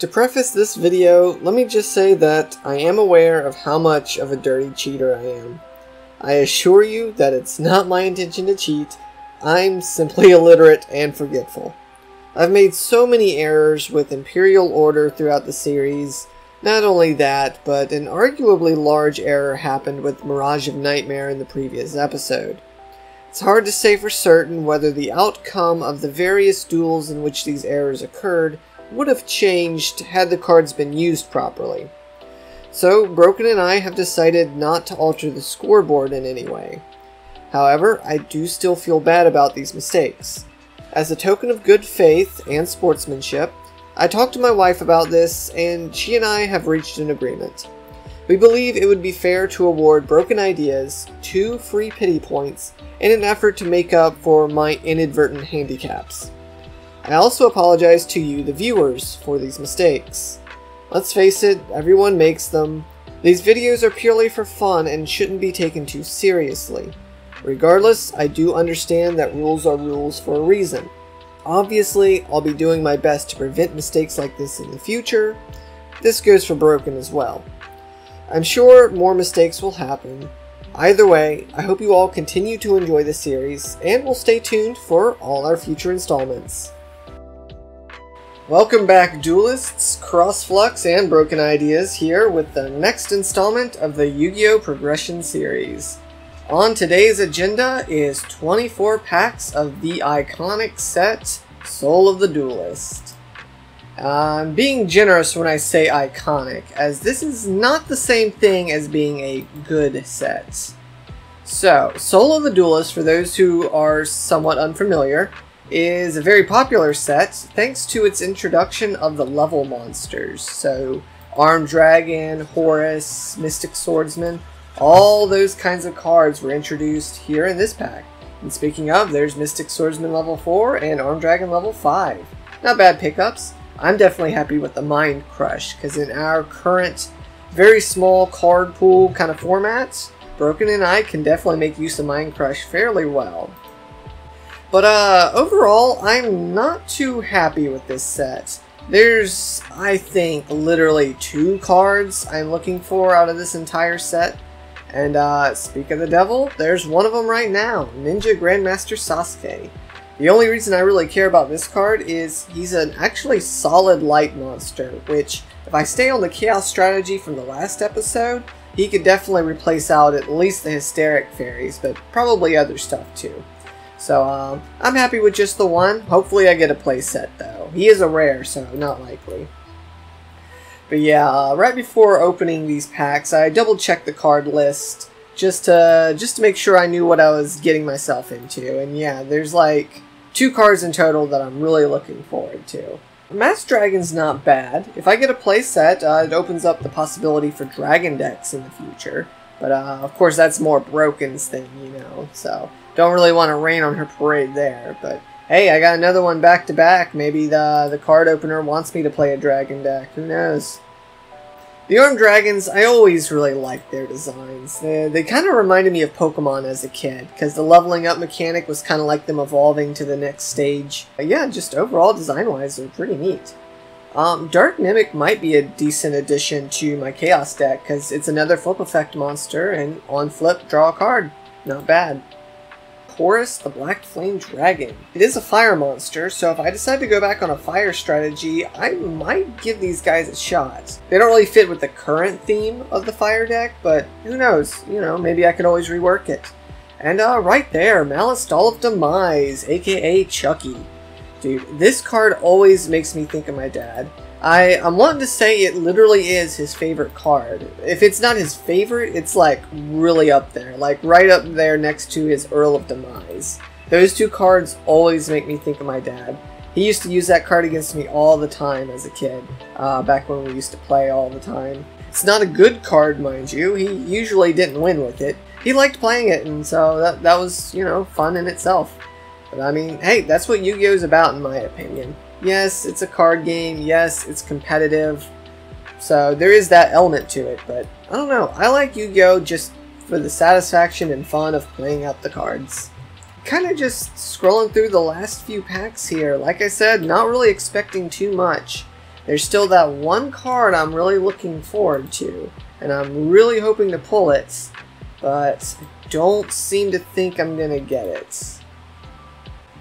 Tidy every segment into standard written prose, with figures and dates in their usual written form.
To preface this video, let me just say that I am aware of how much of a dirty cheater I am. I assure you that it's not my intention to cheat, I'm simply illiterate and forgetful. I've made so many errors with Imperial Order throughout the series. Not only that, but an arguably large error happened with Mirage of Nightmare in the previous episode. It's hard to say for certain whether the outcome of the various duels in which these errors occurred would have changed had the cards been used properly. So, Broken and I have decided not to alter the scoreboard in any way. However, I do still feel bad about these mistakes. As a token of good faith and sportsmanship, I talked to my wife about this, and she and I have reached an agreement. We believe it would be fair to award Broken Ideas 2 free pity points in an effort to make up for my inadvertent handicaps. I also apologize to you, the viewers, for these mistakes. Let's face it, everyone makes them. These videos are purely for fun and shouldn't be taken too seriously. Regardless, I do understand that rules are rules for a reason. Obviously, I'll be doing my best to prevent mistakes like this in the future. This goes for Broken as well. I'm sure more mistakes will happen. Either way, I hope you all continue to enjoy the series, and will stay tuned for all our future installments. Welcome back, Duelists, CrossFlux, and Broken Ideas here with the next installment of the Yu-Gi-Oh! Progression series. On today's agenda is 24 packs of the iconic set, Soul of the Duelist. I'm being generous when I say iconic, as this is not the same thing as being a good set. So, Soul of the Duelist, for those who are somewhat unfamiliar, is a very popular set thanks to its introduction of the level monsters. So, Armed Dragon, Horus, Mystic Swordsman, all those kinds of cards were introduced here in this pack. And speaking of, there's Mystic Swordsman level 4 and Armed Dragon level 5. Not bad pickups. I'm definitely happy with the Mind Crush, because in our current very small card pool kind of format, Broken and I can definitely make use of Mind Crush fairly well. But overall, I'm not too happy with this set. There's, I think, literally 2 cards I'm looking for out of this entire set. And speak of the devil, there's one of them right now, Ninja Grandmaster Sasuke. The only reason I really care about this card is he's an actually solid light monster, which, if I stay on the Chaos strategy from the last episode, he could definitely replace out at least the Hysteric Fairies, but probably other stuff too. So, I'm happy with just the one. Hopefully I get a playset though. He is a rare, so not likely. But yeah, right before opening these packs, I double-checked the card list just to make sure I knew what I was getting myself into. And yeah, there's like 2 cards in total that I'm really looking forward to. Masked Dragon's not bad. If I get a playset, it opens up the possibility for Dragon decks in the future. But of course that's more Broken's thing, you know, so don't really want to rain on her parade there. But hey, I got another one back to back. Maybe the card opener wants me to play a Dragon deck. Who knows? The Armed Dragons, I always really liked their designs. They kind of reminded me of Pokemon as a kid, because the leveling up mechanic was kind of like them evolving to the next stage. But yeah, just overall design-wise, they're pretty neat. Dark Mimic might be a decent addition to my Chaos deck, because it's another flip effect monster, and on flip, draw a card. Not bad. Horus, the Black Flame Dragon. It is a fire monster, so if I decide to go back on a fire strategy, I might give these guys a shot. They don't really fit with the current theme of the fire deck, but who knows, you know, maybe I could always rework it. And right there, Malice Doll of Demise, aka Chucky. Dude, this card always makes me think of my dad. I'm wanting to say it literally is his favorite card. If it's not his favorite, it's like really up there. Like right up there next to his Earl of Demise. Those 2 cards always make me think of my dad. He used to use that card against me all the time as a kid. Back when we used to play all the time. It's not a good card, mind you. He usually didn't win with it. He liked playing it, and so that was, you know, fun in itself. But I mean, hey, that's what Yu-Gi-Oh! Is about in my opinion. Yes, it's a card game. Yes, it's competitive. So there is that element to it, but I don't know. I like Yu-Gi-Oh! Just for the satisfaction and fun of playing out the cards. Kind of just scrolling through the last few packs here. Like I said, not really expecting too much. there's still that one card I'm really looking forward to, and I'm really hoping to pull it, but I don't seem to think I'm gonna get it.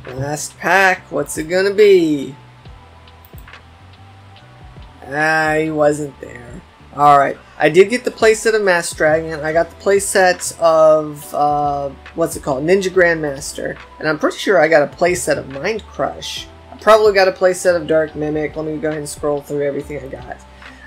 Last pack, what's it gonna be? Ah, he wasn't there. Alright, I did get the playset of Masked Dragon. I got the playset of, what's it called? Ninja Grandmaster. And I'm pretty sure I got a playset of Mind Crush. I probably got a playset of Dark Mimic. Let me go ahead and scroll through everything I got.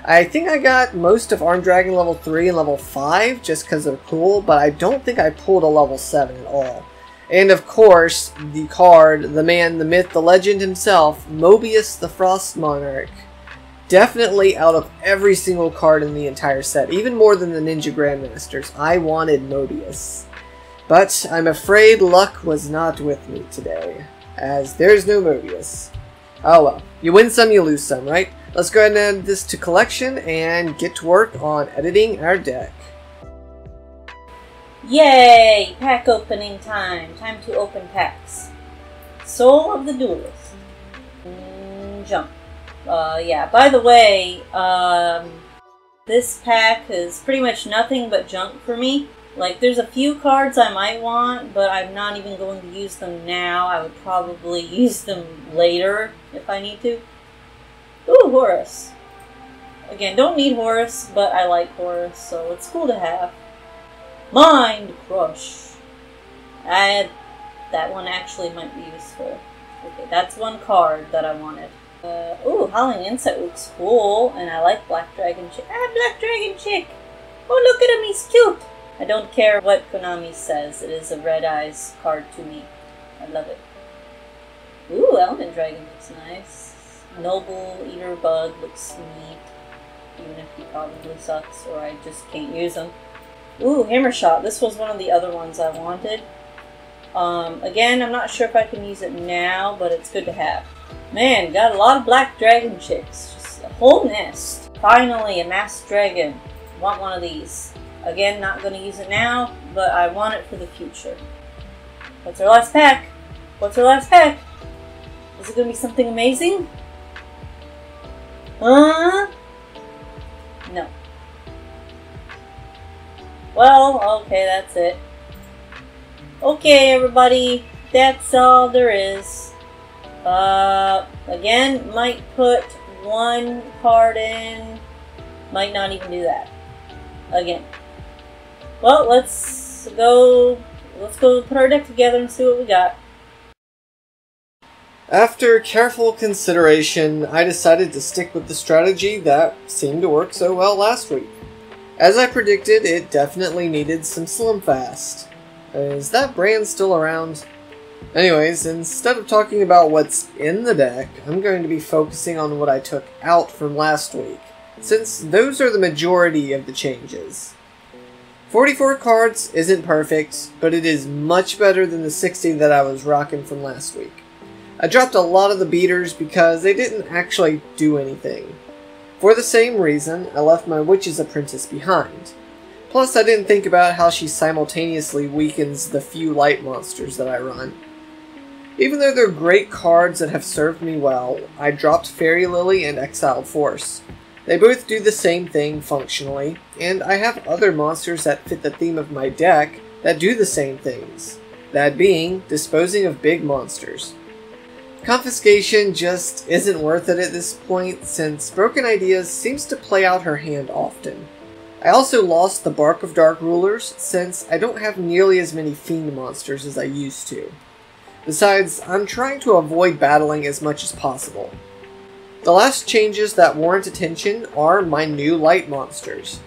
I think I got most of Armed Dragon level 3 and level 5 just because they're cool, but I don't think I pulled a level 7 at all. And of course, the card, the man, the myth, the legend himself, Mobius the Frost Monarch. Definitely out of every single card in the entire set, even more than the Ninja Grandmasters, I wanted Mobius. But I'm afraid luck was not with me today, as there's no Mobius. Oh well, you win some, you lose some, right? Let's go ahead and add this to collection and get to work on editing our deck. Yay! Pack opening time. Time to open packs. Soul of the Duelist. Jump. Yeah, by the way, this pack is pretty much nothing but junk for me. Like, there's a few cards I might want, but I'm not even going to use them now. I would probably use them later if I need to. Ooh, Horus. Again, don't need Horus, but I like Horus, so it's cool to have. Mind Crush. That one actually might be useful. Okay, that's one card that I wanted. Ooh, Howling Insect looks cool, and I like Black Dragon Chick. Ah, Black Dragon Chick! Oh, look at him, he's cute! I don't care what Konami says, it is a Red Eyes card to me. I love it. Ooh, Element Dragon looks nice. Noble Eater Bug looks neat, even if he probably sucks, or I just can't use him. Ooh, Hammer Shot. This was one of the other ones I wanted. Again, I'm not sure if I can use it now, but it's good to have. Man, got a lot of Black Dragon Chicks. Just a whole nest. Finally, a Masked Dragon. Want one of these. Again, not going to use it now, but I want it for the future. What's our last pack? What's our last pack? Is it going to be something amazing? No. Well, okay, that's it. Okay, everybody, that's all there is. Again, might put one card in, might not even do that. Again. Well, let's go put our deck together and see what we got. After careful consideration, I decided to stick with the strategy that seemed to work so well last week. As I predicted, it definitely needed some Slim Fast. Is that brand still around? Anyways, instead of talking about what's in the deck, I'm going to be focusing on what I took out from last week, since those are the majority of the changes. 44 cards isn't perfect, but it is much better than the 60 that I was rocking from last week. I dropped a lot of the beaters because they didn't actually do anything. For the same reason, I left my Witch's Apprentice behind. Plus, I didn't think about how she simultaneously weakens the few light monsters that I run. Even though they're great cards that have served me well, I dropped Fairy Lily and Exiled Force. They both do the same thing functionally, and I have other monsters that fit the theme of my deck that do the same things. That being, disposing of big monsters. Confiscation just isn't worth it at this point, since Broken Ideas seems to play out her hand often. I also lost the Bark of Dark Rulers, since I don't have nearly as many Fiend monsters as I used to. Besides, I'm trying to avoid battling as much as possible. The last changes that warrant attention are my new light monsters.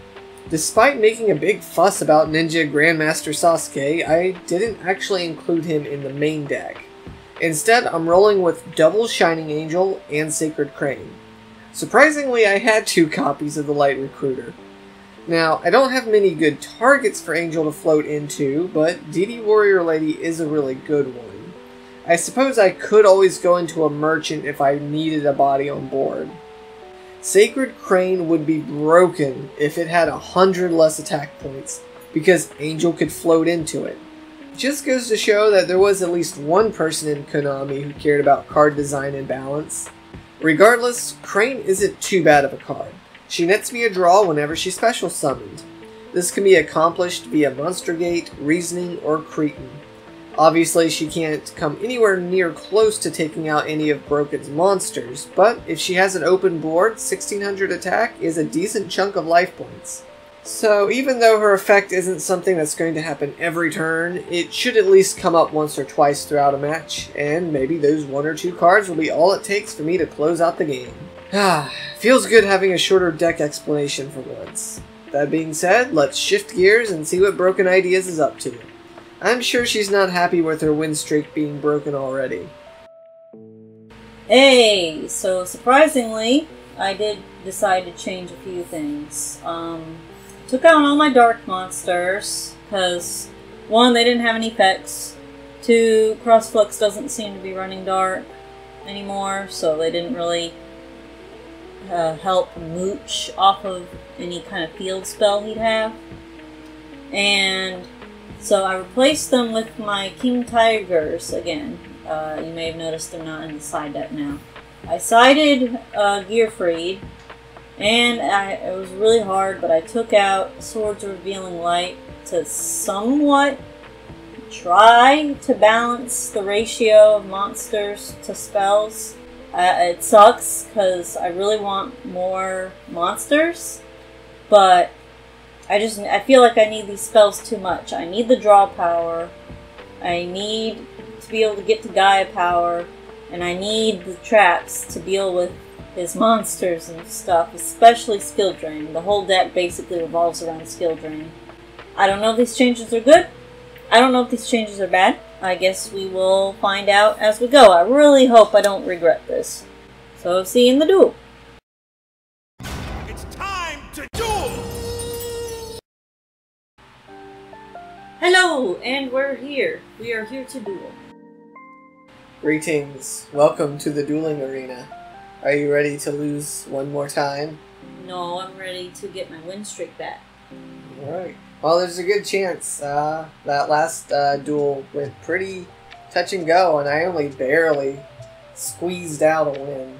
Despite making a big fuss about Ninja Grandmaster Sasuke, I didn't actually include him in the main deck. Instead, I'm rolling with double Shining Angel and Sacred Crane. Surprisingly, I had 2 copies of the Light Recruiter. Now, I don't have many good targets for Angel to float into, but DD Warrior Lady is a really good one. I suppose I could always go into a Merchant if I needed a body on board. Sacred Crane would be broken if it had 100 less attack points, because Angel could float into it. Just goes to show that there was at least one person in Konami who cared about card design and balance. Regardless, Crane isn't too bad of a card. She nets me a draw whenever she's special summoned. This can be accomplished via Monster Gate, Reasoning, or Cretin. Obviously, she can't come anywhere near close to taking out any of Broken's monsters, but if she has an open board, 1600 attack is a decent chunk of life points. So even though her effect isn't something that's going to happen every turn, it should at least come up once or twice throughout a match, and maybe those 1 or 2 cards will be all it takes for me to close out the game. Feels good having a shorter deck explanation for once. That being said, let's shift gears and see what BrokenIdeas is up to. I'm sure she's not happy with her win streak being broken already. Hey, so surprisingly, I did decide to change a few things. Took out all my dark monsters, because 1, they didn't have any effects. 2, CrossFlux doesn't seem to be running dark anymore, so they didn't really help Mooch off of any kind of field spell he'd have. And so I replaced them with my King Tigers again. You may have noticed they're not in the side deck now. I sided Gearfried, and it was really hard, but I took out Swords of Revealing Light to somewhat try to balance the ratio of monsters to spells. It sucks because I really want more monsters, but I feel like I need these spells too much. I need the draw power, I need to be able to get to Gaia power, and I need the traps to deal with his monsters and stuff, especially skill drain. The whole deck basically revolves around skill drain. I don't know if these changes are good. I don't know if these changes are bad. I guess we will find out as we go. I really hope I don't regret this. So see you in the duel. It's time to duel! Hello, and we're here. We are here to duel. Greetings. Welcome to the dueling arena. Are you ready to lose one more time? No, I'm ready to get my win streak back. Alright. Well, there's a good chance. That last duel went pretty touch and go, and I only barely squeezed out a win.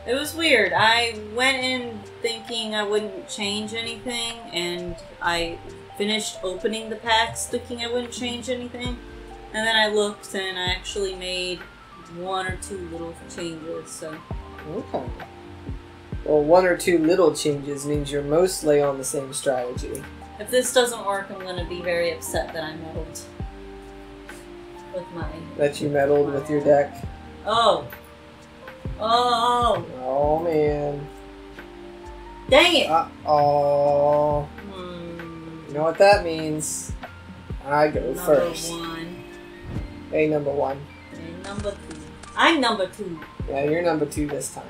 It was weird. I went in thinking I wouldn't change anything, and I finished opening the packs thinking I wouldn't change anything. And then I looked, and I actually made 1 or 2 little changes, so... Okay. Well, 1 or 2 little changes means you're mostly on the same strategy. If this doesn't work, I'm going to be very upset that I meddled with my... That you meddled with your deck? Oh. Oh. Oh, man. Dang it. Uh-oh. You know what that means? I go first. Number 1. Hey, number 1. And number 2. I'm number 2. Yeah, you're number 2 this time.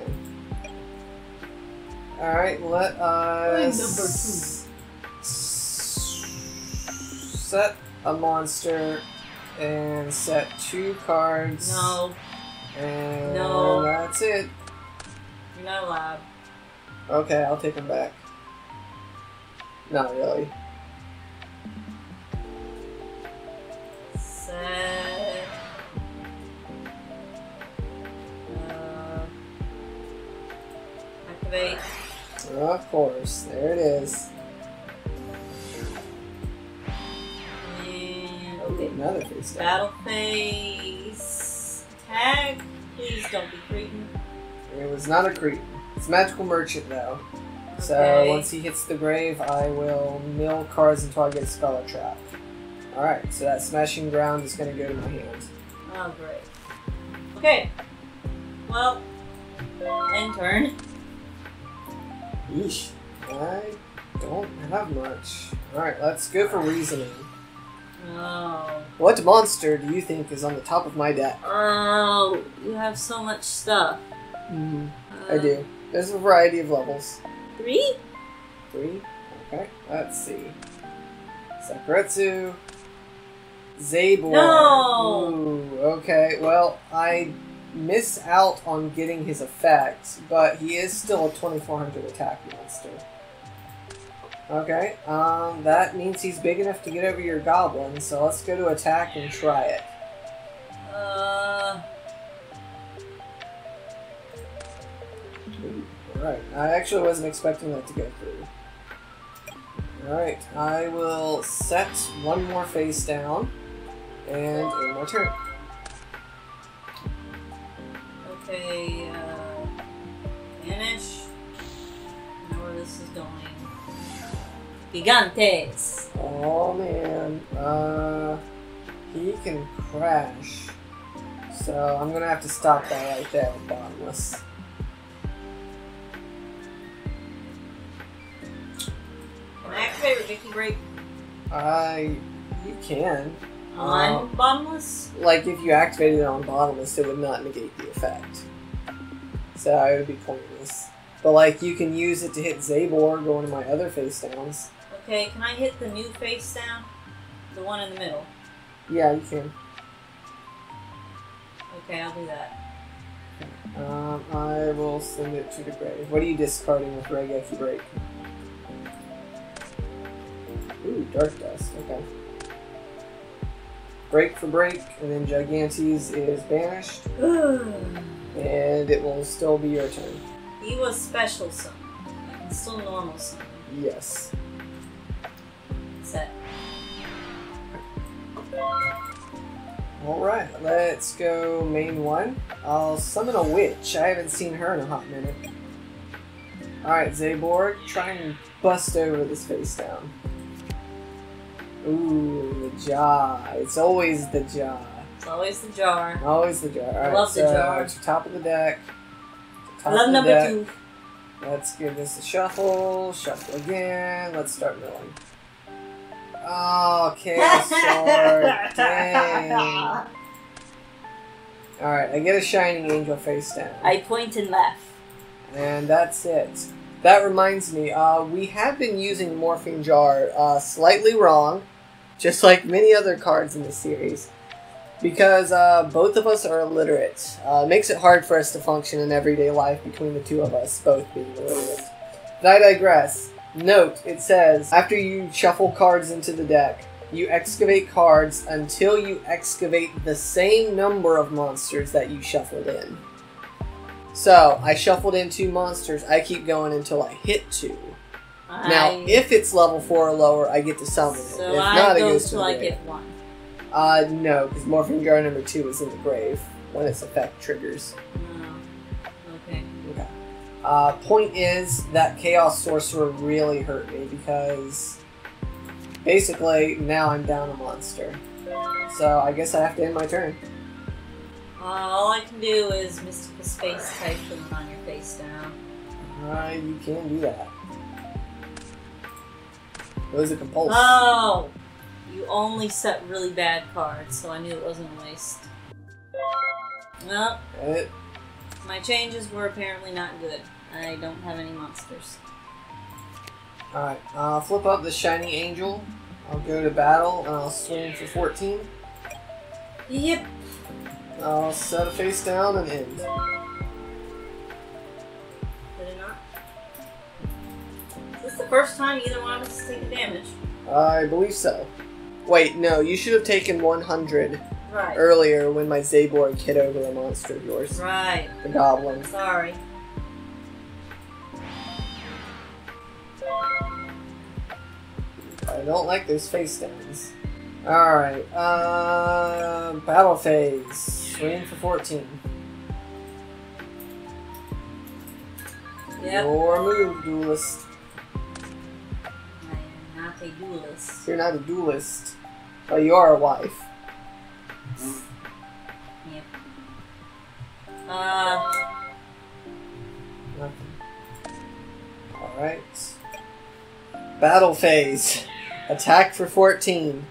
Alright, let us... I'm number 2. Set a monster and set 2 cards. No. And No. that's it. You're not allowed. Okay, I'll take them back. Not really. Set. Activate. Of course, there it is. And okay. Another face down. Battle phase. Tag. Please don't be Cretan. It was not a Cretan. It's Magical Merchant though. So Okay. once he hits the grave, I will mill cards until I get a spell or trap. Alright, so that Smashing Ground is going to go to my hand. Oh, great. Okay. Well, end turn. Yeesh. I don't have much. Alright, let's go for Reasoning. Oh. What monster do you think is on the top of my deck? Oh, you have so much stuff. I do. There's a variety of levels. 3? 3? Okay, let's see. Sakuretsu. Zaborn. No! Ooh, okay, well, I miss out on getting his effect, but he is still a 2400 attack monster. Okay, that means he's big enough to get over your goblin, so let's go to attack and try it. Alright, I actually wasn't expecting that to go through. Alright, I will set one more face down and end my turn. Okay, vanish. I know where this is going. Gigantes! Oh man, he can crash. So I'm gonna have to stop that right there with Bottomless. Can I activate Ridiculous Break? You can. On Bottomless? Like, if you activated it on Bottomless, it would not negate the effect. So it would be pointless. But, like, you can use it to hit Zabor, go into my other face downs. Okay, can I hit the new face down? The one in the middle? Yeah, you can. Okay, I'll do that. I will send it to the grave. What are you discarding with Regeki Break? Ooh, Dark Dust, okay. Break for break, and then Gigantes is banished. And it will still be your turn. He was special summon. I can still normal summon. Yes. Set. Alright, let's go main one. I'll summon a witch. I haven't seen her in a hot minute. Alright, Zaborg, try and bust over this face down. Ooh, the jaw. It's always the jaw. It's always the jar. Always the jar. Alright, love the jar. It's top of the deck. I love number 2. Let's give this a shuffle. Shuffle again. Let's start milling. Oh, Chaos Sword. Dang. Alright, I get a Shining Angel face down. I point and laugh. And that's it. That reminds me, we have been using Morphing Jar slightly wrong, just like many other cards in the series, because both of us are illiterate. It makes it hard for us to function in everyday life between the two of us, both being illiterate. But I digress. Note, it says, after you shuffle cards into the deck, you excavate cards until you excavate the same number of monsters that you shuffled in. So, I shuffled in 2 monsters, I keep going until I hit 2. Now, if it's level 4 or lower, I get to summon it. So if I not, go it goes till to the I grave. get 1. No, because Morphing Jar number 2 is in the grave when its effect triggers. Oh, okay. Okay. Point is, that Chaos Sorcerer really hurt me because basically, now I'm down a monster. So, I guess I have to end my turn. All I can do is Mystical Space type them on your face down. You can do that. It was a compulsion. Oh! You only set really bad cards, so I knew it wasn't a waste. Well, my changes were apparently not good. I don't have any monsters. Alright, I'll flip up the Shiny Angel. I'll go to battle, and I'll swing for 14. Yep. I'll set a face down and end. Did it not? Is this the first time either one of us has taken damage? I believe so. Wait, no, you should have taken 100 Right. earlier when my Zaborg hit over a monster of yours. Right. The goblin. Sorry. I don't like those face downs. Alright, battle phase. Swing for 14. Yep. Your move, Duelist. I am not a duelist. You're not a duelist, but you are a wife. Yep. Nothing. Alright. Battle phase. Attack for 14.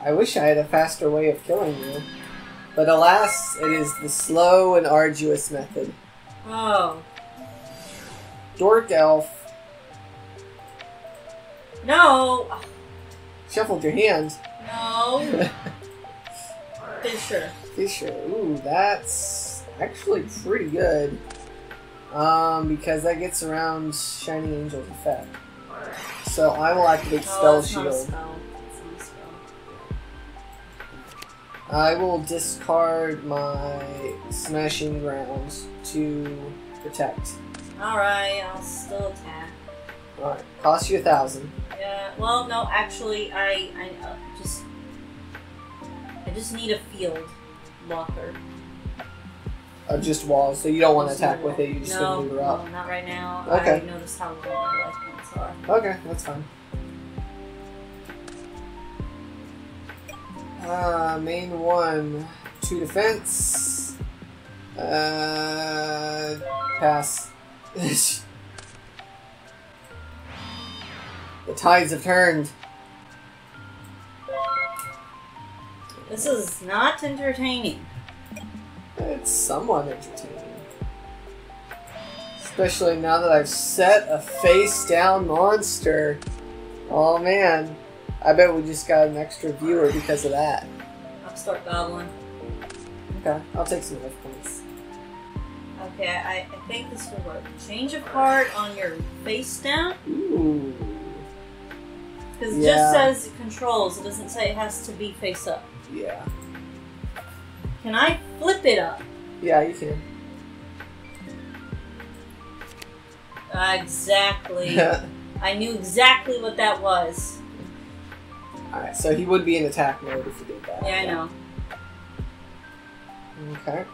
I wish I had a faster way of killing you. But alas, it is the slow and arduous method. Oh. Dork Elf. No! Shuffled your hand. No! Fisher. Fisher. Ooh, that's actually pretty good. Because that gets around Shiny Angel's effect. So I will activate Spell It's not a Shield. spell. It's not a spell. I will discard my Smashing Grounds to protect. Alright, I'll still attack. Alright, cost you 1,000. Yeah, well, no, actually, I just need a field blocker. Just walls, so you don't want to attack with it, you just want to move her up. No, not right now. Okay. I noticed how low my life points are. Okay, that's fine. Main 1, 2 defense. Pass. The tides have turned. This is not entertaining. It's somewhat entertaining. Especially now that I've set a face-down monster. Oh man. I bet we just got an extra viewer because of that. I'll start gobbling. Okay, I'll take some life points. Okay, I think this will work. Change of heart on your face down. Ooh. Because it just says controls. It doesn't say it has to be face up. Yeah. Can I flip it up? Yeah, you can. Exactly. I knew exactly what that was. Alright, so he would be in attack mode if you did that. Yeah, I know. Okay.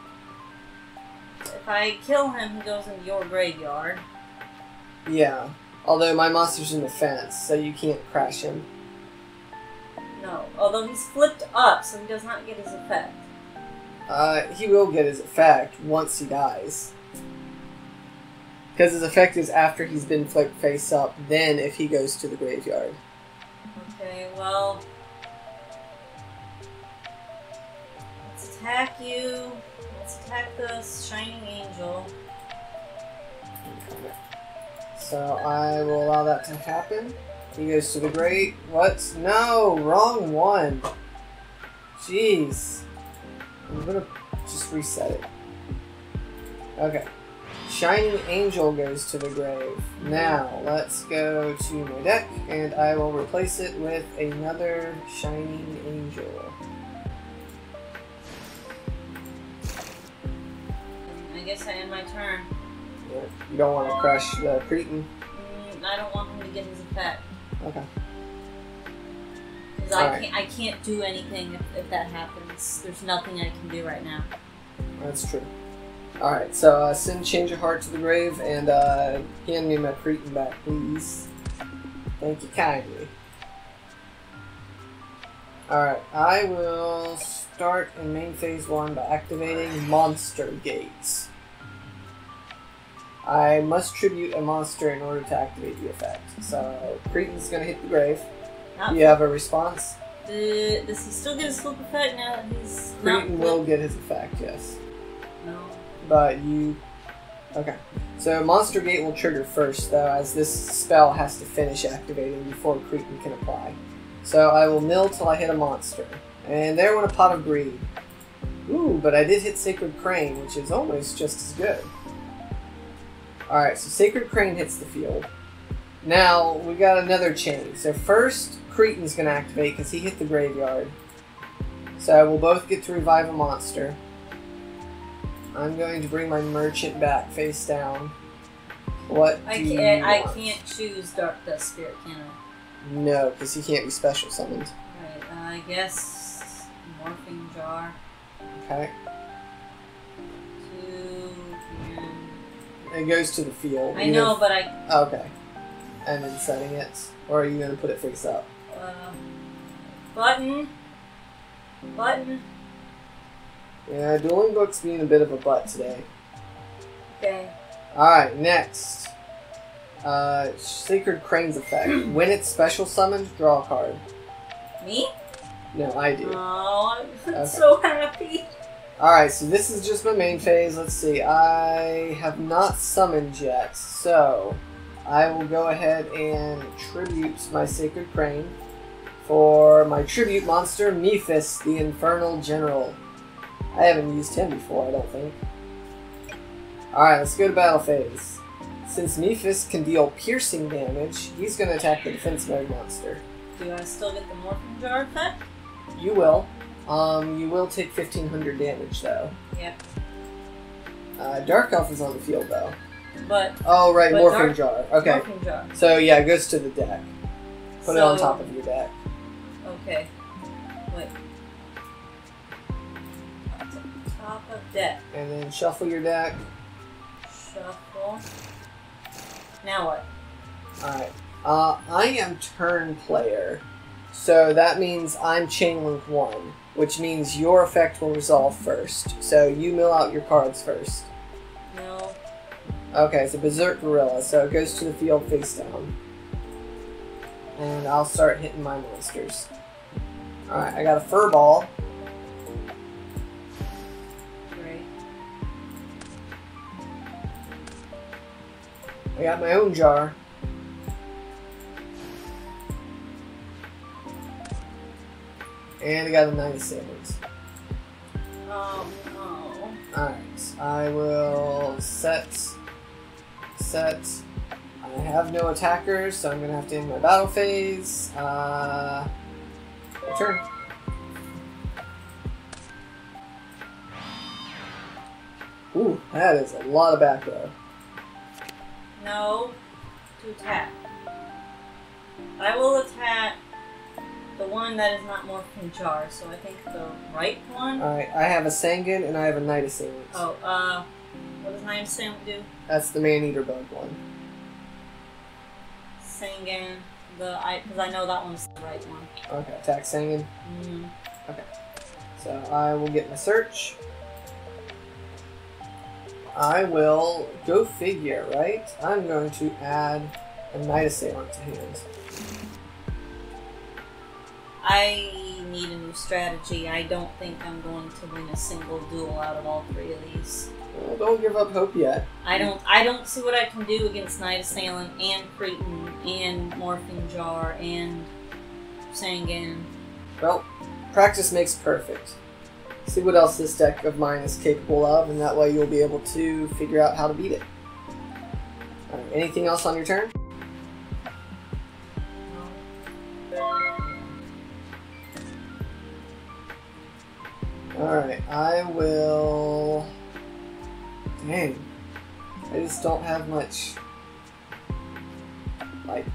If I kill him, he goes into your graveyard. Yeah. Although my monster's in defense, so you can't crash him. No. Although he's flipped up, so he does not get his effect. He will get his effect once he dies. Because his effect is after he's been flipped face up, then if he goes to the graveyard. Okay, well... let's attack you. Let's attack the Shining Angel. Okay. So I will allow that to happen. He goes to the grave. What? No! Wrong one! Jeez. I'm gonna just reset it. Okay. Shining Angel goes to the grave. Now, let's go to my deck, and I will replace it with another Shining Angel. I guess I end my turn. You don't want to crush the Cretan? I don't want him to get his effect. Okay. Because I can't do anything if that happens. There's nothing I can do right now. That's true. Alright, so send Change of Heart to the grave and hand me my Cretan back, please. Thank you kindly. Alright, I will start in main phase 1 by activating Monster Gates. I must tribute a monster in order to activate the effect. So, Cretan's gonna hit the grave. Do you have a response? Does he still get his flip effect now that he's Cretan will get his effect, yes. No. But you... Okay. So Monster Gate will trigger first, though, as this spell has to finish activating before Cretan can apply. So I will mill till I hit a monster. And there went a Pot of Greed. Ooh, but I did hit Sacred Crane, which is almost just as good. Alright, so Sacred Crane hits the field. Now, we got another chain. So first, Cretan's going to activate because he hit the graveyard. So we'll both get to revive a monster. I'm going to bring my merchant back face down. What do you want? I can't choose Dark Dust Spirit, can I? No, because he can't be special summoned. Right, I guess Morphing Jar. Okay. 2 and... It goes to the field. I know, but I... Okay. And then setting it? Or are you going to put it face up? Button. Yeah, Dueling Book's being a bit of a butt today. Okay. Alright, next. Sacred Crane's effect. When it's special summoned, draw a card. Me? No, I do. Oh, I'm so happy. Alright, so this is just my main phase. Let's see. I have not summoned yet, so I will go ahead and tribute my Sacred Crane for my tribute monster, Mephis, the Infernal General. I haven't used him before, I don't think. Alright, let's go to battle phase. Since Mephis can deal piercing damage, he's going to attack the defense mode monster. Do I still get the Morphing Jar effect? You will. You will take 1500 damage, though. Yep. Dark Elf is on the field, though. But... Oh, right, but Morphing Jar. Okay. Morphing Jar. So, yeah, it goes to the deck. Put it on top of your deck. Okay. Wait. Top of deck. And then shuffle your deck. Shuffle. Now what? Alright. I am turn player. So that means I'm Chain Link 1, which means your effect will resolve first. So you mill out your cards first. No. Okay, it's a Berserk Gorilla, so it goes to the field face down. And I'll start hitting my monsters. Alright, I got a Fur Ball. Great. I got my own jar. And I got a 9 of Sailors. Oh, no. Alright, I will set. I have no attackers, so I'm going to have to end my battle phase. Turn. Ooh, that is a lot of back row. No. To attack. I will attack the one that is not Morphing Jar, so I think the right one? Alright, I have a Sangan and I have a Night Assailant. Oh, what does Night Assailant do? That's the Man-Eater Bug one. Sangan, because I know that one's the right one. Okay, attack Sangan. Mm. Okay. So I will get my search. I will go figure, right? I'm going to add a Night Assailant to hand. I need a new strategy. I don't think I'm going to win a single duel out of all three of these. Well, don't give up hope yet. I don't see what I can do against Night Assailant and Cretan and Morphing Jar and Sangan. Well, practice makes perfect. See what else this deck of mine is capable of, and that way you'll be able to figure out how to beat it. Alright, anything else on your turn? Alright, I will... Dang. I just don't have much... like,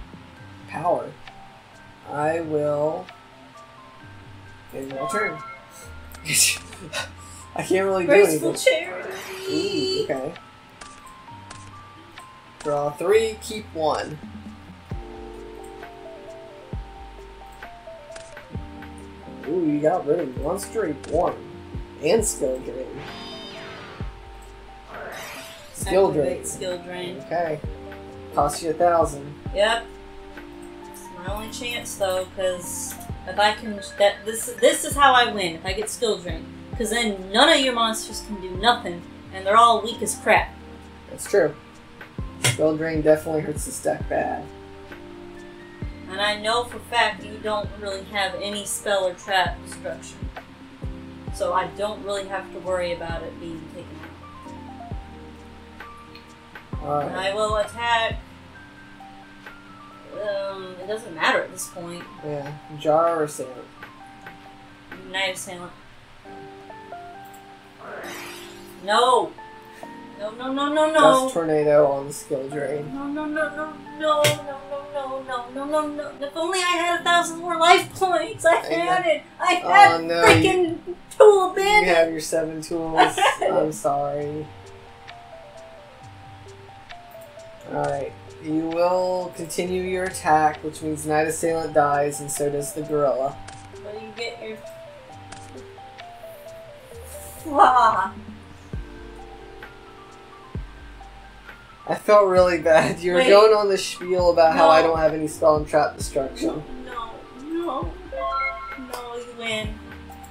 power. I will... end my turn. I can't really do anything. Graceful Charity! Ooh, okay. Draw 3, keep 1. Ooh, you got rid of one straight 1. And skill drain. Skill drain. Skill drain. Okay. Cost you 1,000. Yep. It's my only chance though, because if I can, this is how I win. If I get skill drain, because then none of your monsters can do nothing, and they're all weak as crap. That's true. Skill drain definitely hurts this deck bad. And I know for a fact you don't really have any spell or trap destruction. So I don't really have to worry about it being taken out. Alright. And I will attack. It doesn't matter at this point. Yeah. Jar or Assailant? Night Assailant. No! No, no, no, no, no! Just Tornado on the skill drain. No, no, no, no, no, no, no, no, no, no, no. If only I had 1,000 more life points! I had it! I had freaking Tool Bandit! You have your 7 tools. I'm sorry. Alright. You will continue your attack, which means Night Assailant dies, and so does the Gorilla. But you get your... Ah. I felt really bad. You were going on the spiel about how I don't have any spell and trap destruction. No, you win.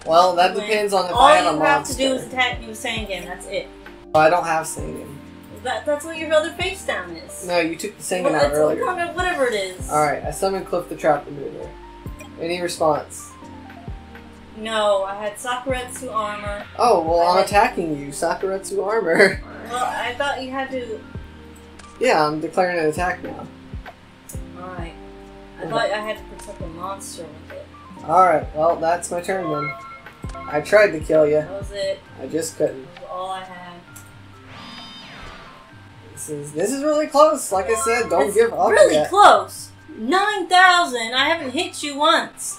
Well, that depends on if I have a monster. All you have to do is attack me with Sangan, that's it. I don't have Sangan. That's what your other face down is. No, you took the Sangan out earlier. Whatever it is. Alright, I summoned Cliff the Trap Remover. Any response? No, I had Sakuretsu armor. Oh, well, I'm attacking you. Sakuretsu armor. Well, I thought you had to... Yeah, I'm declaring an attack now. Alright. I thought I had to protect a monster with it. Alright, well, that's my turn then. I tried to kill you. That was it. I just couldn't. That was all I had. This is really close. Like I said, don't give up really yet. close. 9,000. I haven't hit you once.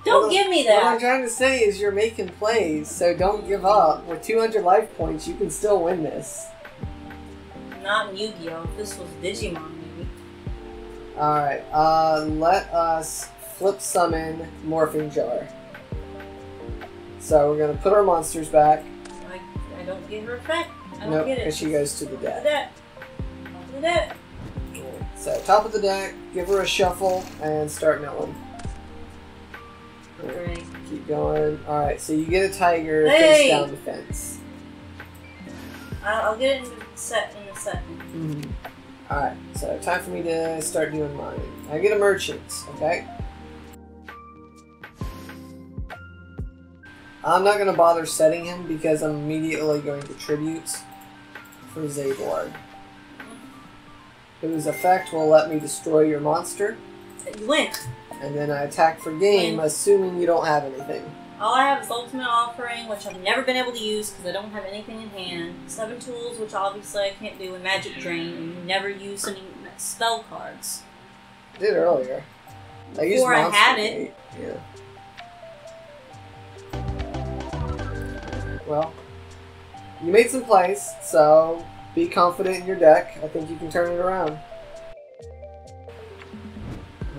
Don't give me that. What I'm trying to say is you're making plays, so don't give up. With 200 life points, you can still win this. Not in Yu-Gi-Oh! If this was Digimon, maybe. Alright, let us flip summon Morphing Jar. So we're gonna put our monsters back. I don't get her effect. I don't Nope, get it. because she goes to the deck. Top of the deck. So top of the deck, give her a shuffle, and start milling. Great. Keep going. Alright, so you get a tiger Hey! face down the fence. I'll get it in a second. Alright, so time for me to start doing mine. I get a merchant, okay? I'm not going to bother setting him because I'm immediately going to tribute for Zabor, whose effect will let me destroy your monster. You win. And then I attack for game, assuming you don't have anything. All I have is Ultimate Offering, which I've never been able to use because I don't have anything in hand. 7 tools, which obviously I can't do, and Magic Drain, and you never use any spell cards. I did earlier. I used Before I Monster had it. Gate. Yeah. Well, you made some plays, so be confident in your deck. I think you can turn it around.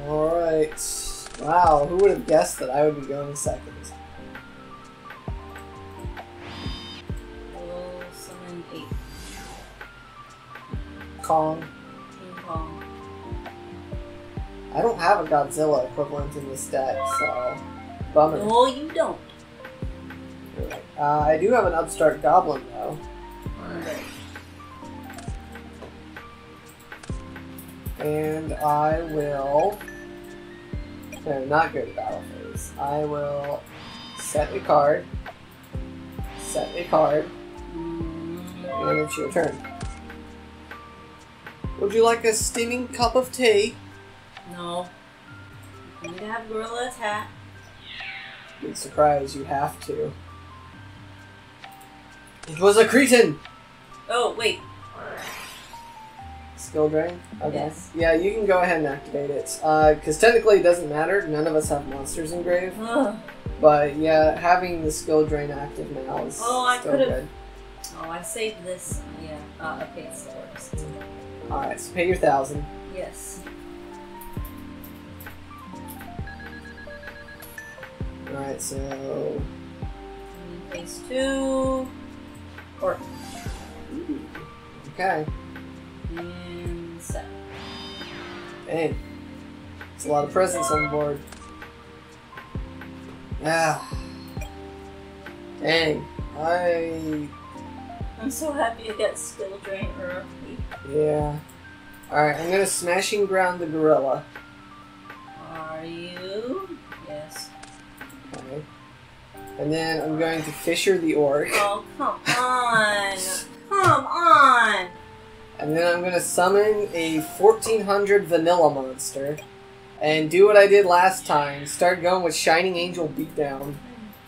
Alright. Wow, who would have guessed that I would be going second? We'll summon 8. Kong. King Kong. I don't have a Godzilla equivalent in this deck, so bummer. No, you don't. Right. I do have an upstart goblin, though. Okay. And I will... No, not go to battle phase. I will set a card. Set a card. And it's your turn. Would you like a steaming cup of tea? No. I need to have Gorilla attack. Big surprise, you have to. It was a cretin! Oh, wait. Skill drain? Okay. Yes. Yeah, you can go ahead and activate it. Because technically it doesn't matter. None of us have monsters in grave. Ugh. But yeah, having the skill drain active now is Oh, I still could've- good. Oh, I saved this. Yeah. Okay, it still works. Alright, so pay your 1,000. Yes. Alright, so... Phase 2. Or. Okay. And 7. Dang. It's a lot of presents on the board. Ah. Dang. I'm so happy I got skill drain early. Yeah. Alright, I'm gonna smashing ground the gorilla. Are you? Yes. Okay. And then I'm going to fissure the orc. Oh, come on! Come on! And then I'm gonna summon a 1400 vanilla monster. And do what I did last time. Start going with Shining Angel Beatdown.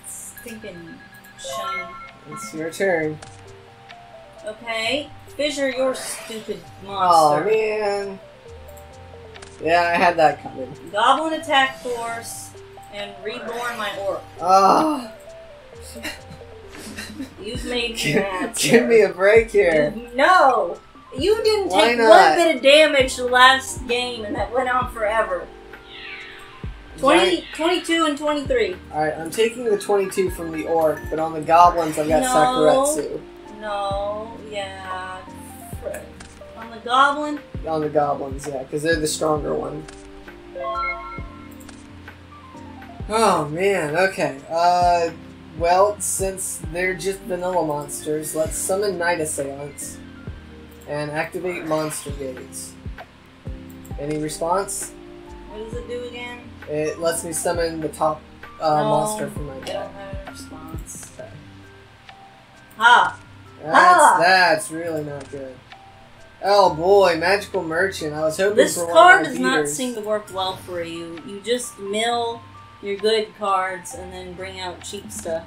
Stinking shiny. It's your turn. Okay. Fissure your stupid Oh monster. man. Yeah, I had that coming. Goblin attack force and reborn my orc. Ah. You've made me mad. Give me a break here. No! You didn't Why take not? one bit of damage the last game and that went on forever. 22 and 23. Alright, I'm taking the 22 from the orc, but on the goblins I've got No. Sakuretsu. No, yeah. On the goblin? On the goblins, yeah, because they're the stronger one. Oh man, okay. Well, since they're just vanilla monsters, let's summon Night Assailants and activate monster gates. Any response? What does it do again? It lets me summon the top No, monster from my I deck. don't have a response. Okay. Ha! That's really not good. Oh boy, Magical Merchant. I was hoping This for one card of my does not beaters. seem to work well for you. You just mill your good cards and then bring out cheap stuff.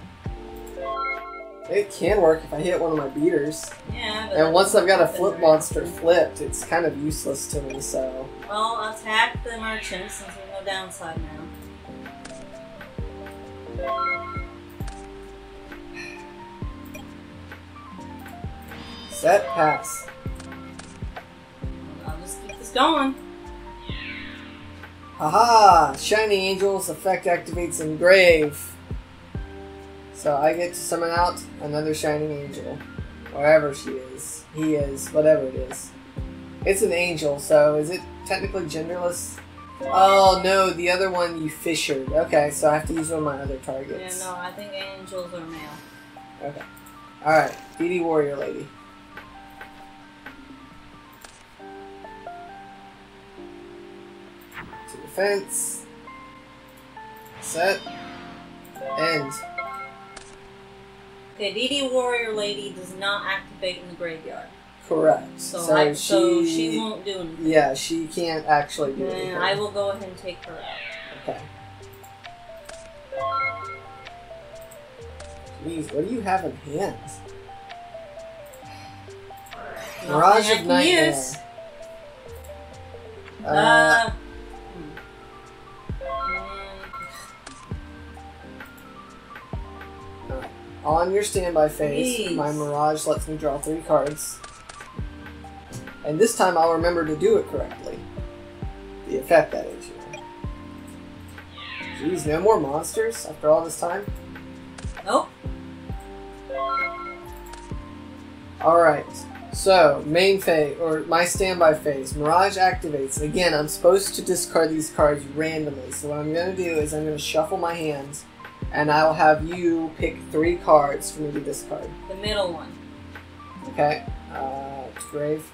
It can work if I hit one of my beaters. Yeah, but and once I've got a flip monster flipped, it's kind of useless to me, so... Well, attack the merchant since there's no downside now. Set, pass. I'll just keep this going. Haha! Shining Angel's effect activates Engrave. So I get to summon out another Shining Angel. Wherever she is. He is. Whatever it is. It's an angel, so is it technically genderless? Oh no, the other one you fissured. Okay, so I have to use one of my other targets. Yeah, no, I think angels are male. Okay. Alright, DD Warrior Lady. To defense. Set. End. Okay, DD Warrior Lady does not activate in the graveyard. Correct. So she won't do anything. Yeah, she can't actually do anything. I will go ahead and take her out. Okay. Jeez, what do you have in hand? Mirage of Nightmare. On your standby phase, my Mirage lets me draw 3 cards. And this time I'll remember to do it correctly. The effect, that is. Jeez, no more monsters after all this time? Nope. Alright, so, main phase, or my standby phase. Mirage activates. Again, I'm supposed to discard these cards randomly. So what I'm going to do is I'm going to shuffle my hands. And I'll have you pick 3 cards for me to discard. The middle one. Okay. Grave.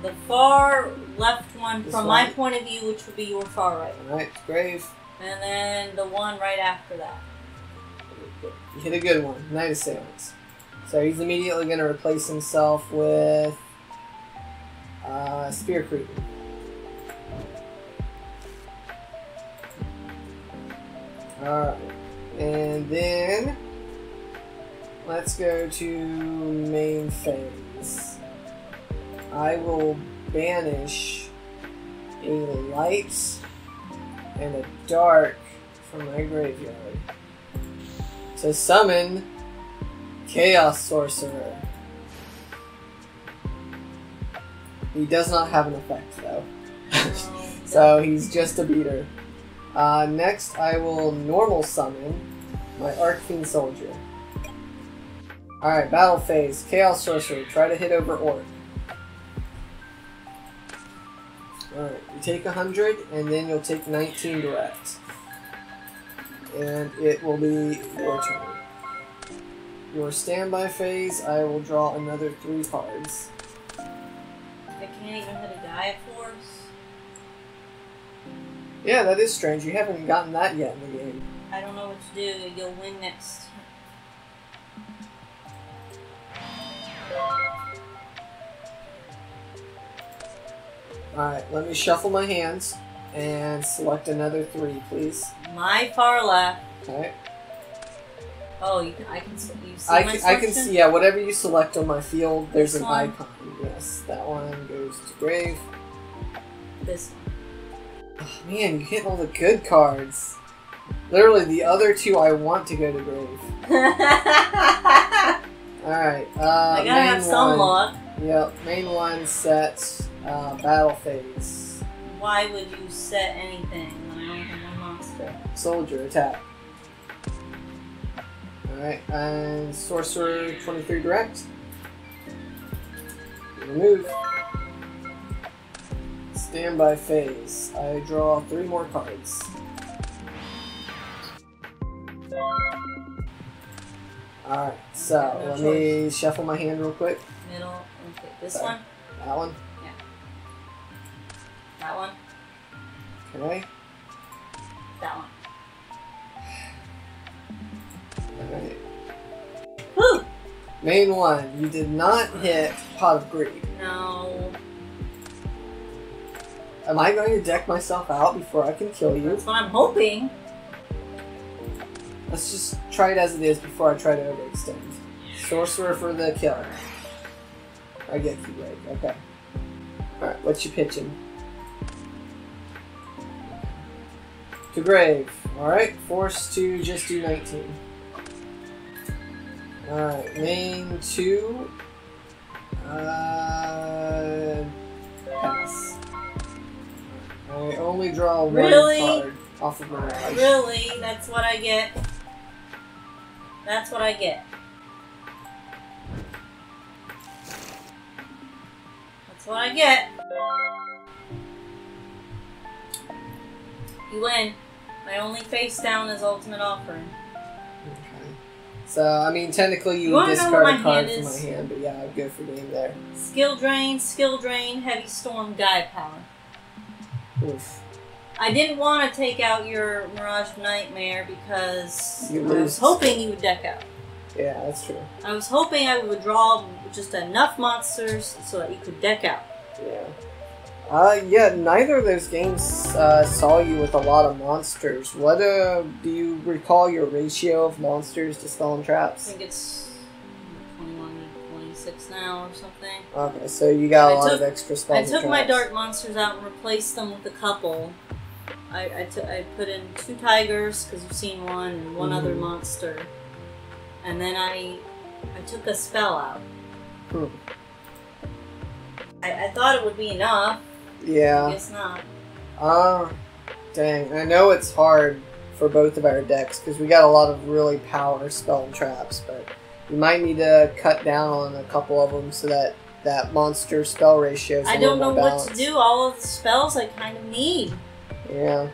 The far left one from my point of view, which would be your far right. Alright, Grave. And then the one right after that. You hit a good one. Knight of Sailors. So he's immediately going to replace himself with Spear Creeper. Alright. And then let's go to main phase. I will banish a light and a dark from my graveyard to summon Chaos Sorcerer. He does not have an effect though. So he's just a beater. Next, I will normal summon my Arcfiend Soldier. Alright, battle phase. Chaos Sorcerer. Try to hit over Orc. Alright, you take 100, and then you'll take 19 direct. And it will be your turn. Your standby phase, I will draw another 3 cards. I can't even hit a Gaia Force. Yeah, that is strange. You haven't gotten that yet in the game. I don't know what to do. You'll win next. Alright, let me shuffle my hands and select another 3, please. My far left. Okay. Oh, I can see I my can see, yeah, whatever you select on my field, there's this an one? icon. Yes, that one goes to Grave. This one. Oh, man, you hit all the good cards. Literally, the other 2 I want to go to Grave. Alright, I gotta have some luck. Yep, main one sets battle phase. Why would you set anything when I only have one monster? Soldier, attack. Alright, and Sorcerer 23 direct. Remove. Standby phase. I draw 3 more cards. Alright, so let me shuffle my hand real quick. Middle. Okay, this one? That one? Yeah. That one? Okay. That one. Alright. Woo! Main one, you did not hit Pot of Greed. No. Am I going to deck myself out before I can kill you? That's what I'm hoping. Let's just try it as it is before I try to overextend. Sorcerer for the killer. I get you right. Okay. Alright, what's you pitching? To grave. Alright, forced to just do 19. Alright, main 2. Pass. I only draw one card off of my life. Really? That's what I get? That's what I get. That's what I get. You win. My only face down is Ultimate Offering. Okay. So, I mean, technically you would discard a card from my hand, but yeah, I'd go for game there. Skill Drain, Heavy Storm, Gaia Power. Oof. I didn't want to take out your Mirage Nightmare because I was hoping you would deck out. Yeah, that's true. I was hoping I would draw just enough monsters so that you could deck out. Yeah. Yeah, neither of those games saw you with a lot of monsters. What, do you recall your ratio of monsters to spell and I traps? think it's 21 to 26 now or something. Okay, so you got a lot of extra spells and traps. I took my dark monsters out and replaced them with a couple. I put in 2 tigers, because you've seen one, and one other monster. And then I took a spell out. I thought it would be enough. Yeah. I guess not. Dang. I know it's hard for both of our decks, because we got a lot of really power spell and traps, but you might need to cut down on a couple of them so that that monster spell ratio is a little more balanced. I don't know what to do. All of the spells I kind of need. Yeah.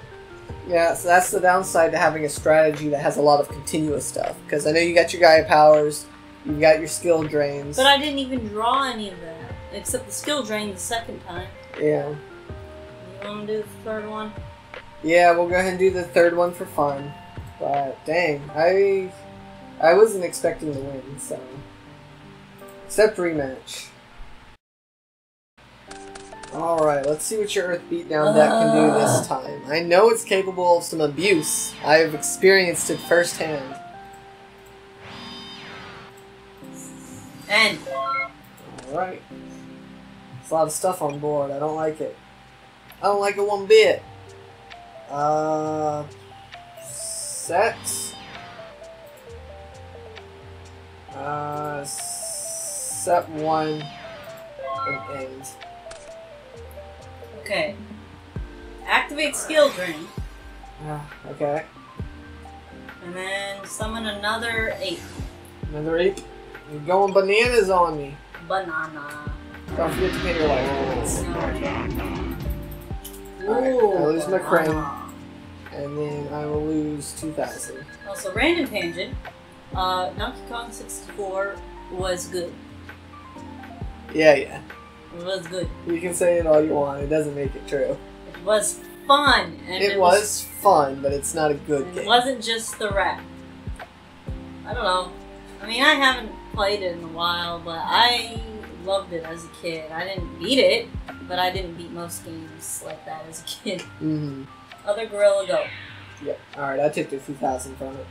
Yeah, so that's the downside to having a strategy that has a lot of continuous stuff. Because I know you got your Gaia powers, you got your skill drains. But I didn't even draw any of that. Except the skill drain the second time. Yeah. You want to do the third one? Yeah, we'll go ahead and do the third one for fun. But, dang, I wasn't expecting to win, so... Except rematch. Alright, let's see what your Earth Beatdown deck can do this time. I know it's capable of some abuse. I've experienced it firsthand. And alright. There's a lot of stuff on board. I don't like it. I don't like it one bit. Set. Set 1 and end. Okay. Activate skill drain. Okay. And then summon another ape. Another ape? You're going bananas on me. Banana. Don't forget to pay your life points. Ooh, I lose my crane. And then I will lose 2,000. Also, random tangent. Donkey Kong 64 was good. Yeah. It was good. You can say it all you want. It doesn't make it true. It was fun. And it was fun, but it's not a good game. It wasn't just the rap. I don't know. I mean, I haven't played it in a while, but I loved it as a kid. I didn't beat it, but I didn't beat most games like that as a kid. Other Gorilla Go. Yep. Alright, I took the 2,000 from it.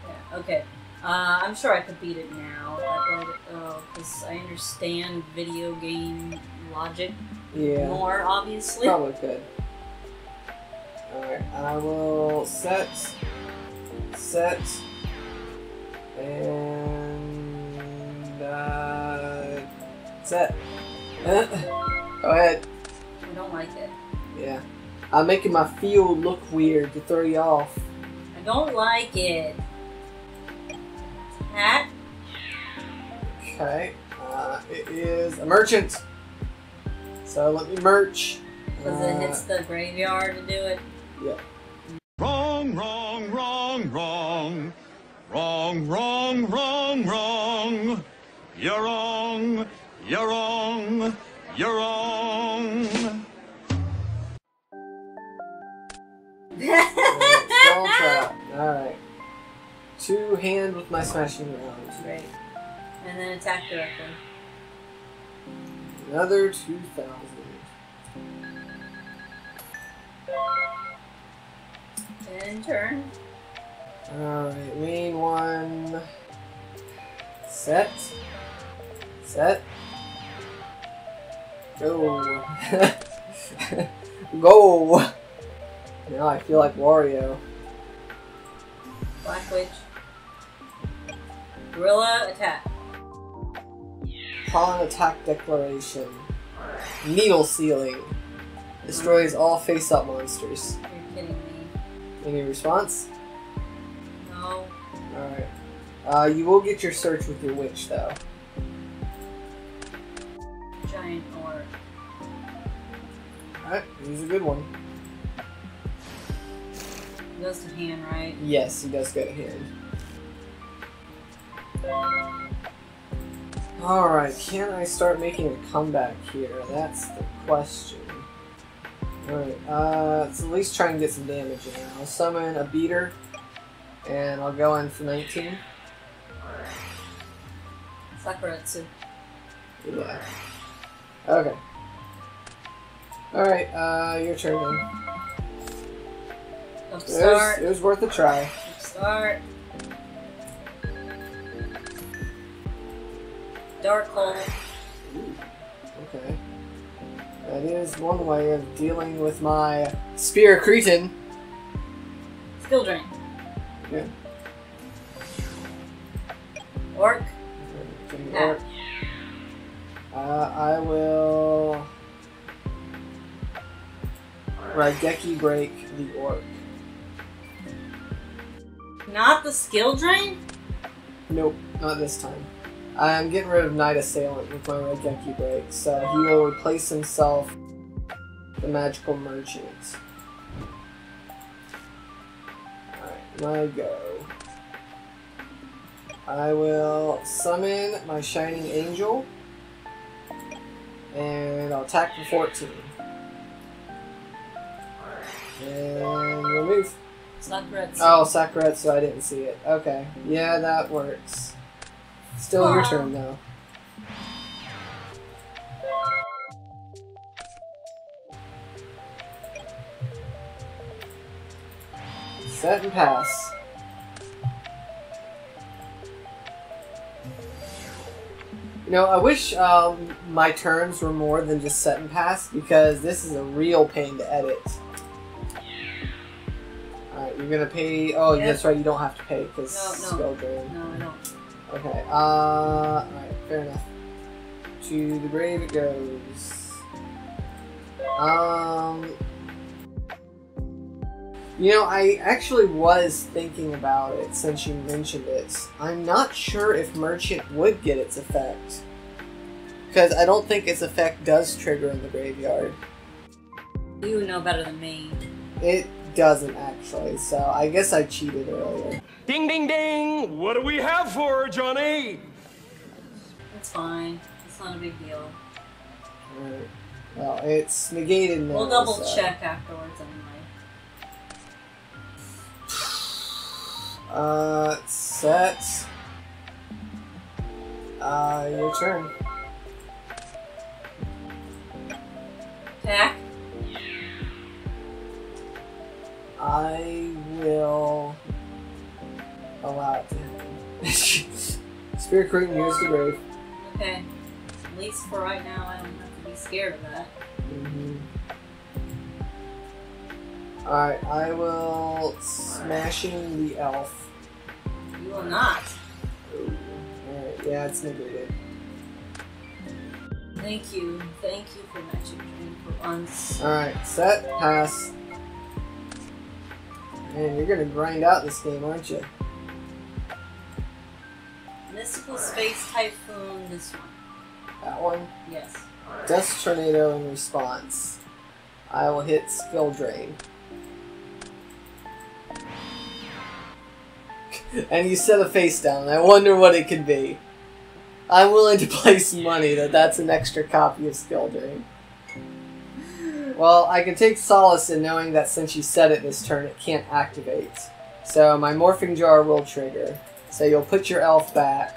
Yeah, okay. I'm sure I could beat it now if I played it, because I understand video game logic more, obviously. Probably could. Alright, I will set, and, set. Go ahead. I don't like it. Yeah. I'm making my field look weird to throw you off. I don't like it. Hat? Okay. It is a merchant. So let me merch. Because it hits the graveyard to do it? Yep. Wrong, wrong, wrong, wrong. Wrong, wrong, wrong, wrong. You're wrong, you're wrong, you're wrong. Spell trap. Alright. 2 hand with my smashing round. Great. And then attack directly. Another 2,000. And turn. Alright, main 1. Set. Set. Go. Go! Now I feel like Wario. Black Witch. Gorilla attack. Pawn attack declaration. Needle sealing. Destroys all face-up monsters. You're kidding me. Any response? No. Alright. You will get your search with your witch, though. Giant orc. Alright, he's a good one. He goes to hand, right? Yes, he does go to hand. Alright, can I start making a comeback here? That's the question. Alright, let's at least try and get some damage in. I'll summon a beater, and I'll go in for 19. Sakuretsu. Yeah. Okay. Alright, your turn then. Jump start. It was worth a try. Jump start. Dark hole. Ooh, okay. That is one way of dealing with my Spear Cretin. Skill drain. Yeah. Orc. Orc. I will Raigeki break the orc. Not the skill drain? Nope, not this time. I'm getting rid of Knight Assailant with my Raigeki break, so he will replace himself with the Magical Merchant. Alright, my go. I will summon my Shining Angel, and I'll attack for 14. And remove. Sakuretsu. Oh, Sakuretsu, I didn't see it. Okay, yeah, that works. Still your turn, though. Set and pass. You know, I wish my turns were more than just set and pass, because this is a real pain to edit. Alright, you're gonna pay... Oh, Yep. That's right, you don't have to pay, because No. skill drain. No, I don't. Okay, alright, fair enough. To the grave it goes. You know, I actually was thinking about it since you mentioned it. I'm not sure if Merchant would get its effect. Because I don't think its effect does trigger in the graveyard. You know better than me. It doesn't actually, so I guess I cheated earlier. Ding, ding, ding! What do we have for her, Johnny? It's fine. It's not a big deal. Alright. Well, it's negated now. We'll double so. check afterwards anyway. Set. Your turn. Attack. I will allow it to happen. Spirit Cretin nears the grave. Okay. At least for right now, I don't have to be scared of that. Alright, I will smashing the elf. You will not. Alright, yeah, it's negated. Thank you. Thank you for matching me for once. Alright, set, pass. Man, you're gonna grind out this game, aren't you? Mystical Space Typhoon, this one. That one? Yes. Dust Tornado in response. I will hit Skill Drain. And you set a face down. I wonder what it could be. I'm willing to place money that that's an extra copy of Skill Drain. Well, I can take solace in knowing that since you set it this turn, it can't activate. So my Morphing Jar will trigger. So you'll put your elf back.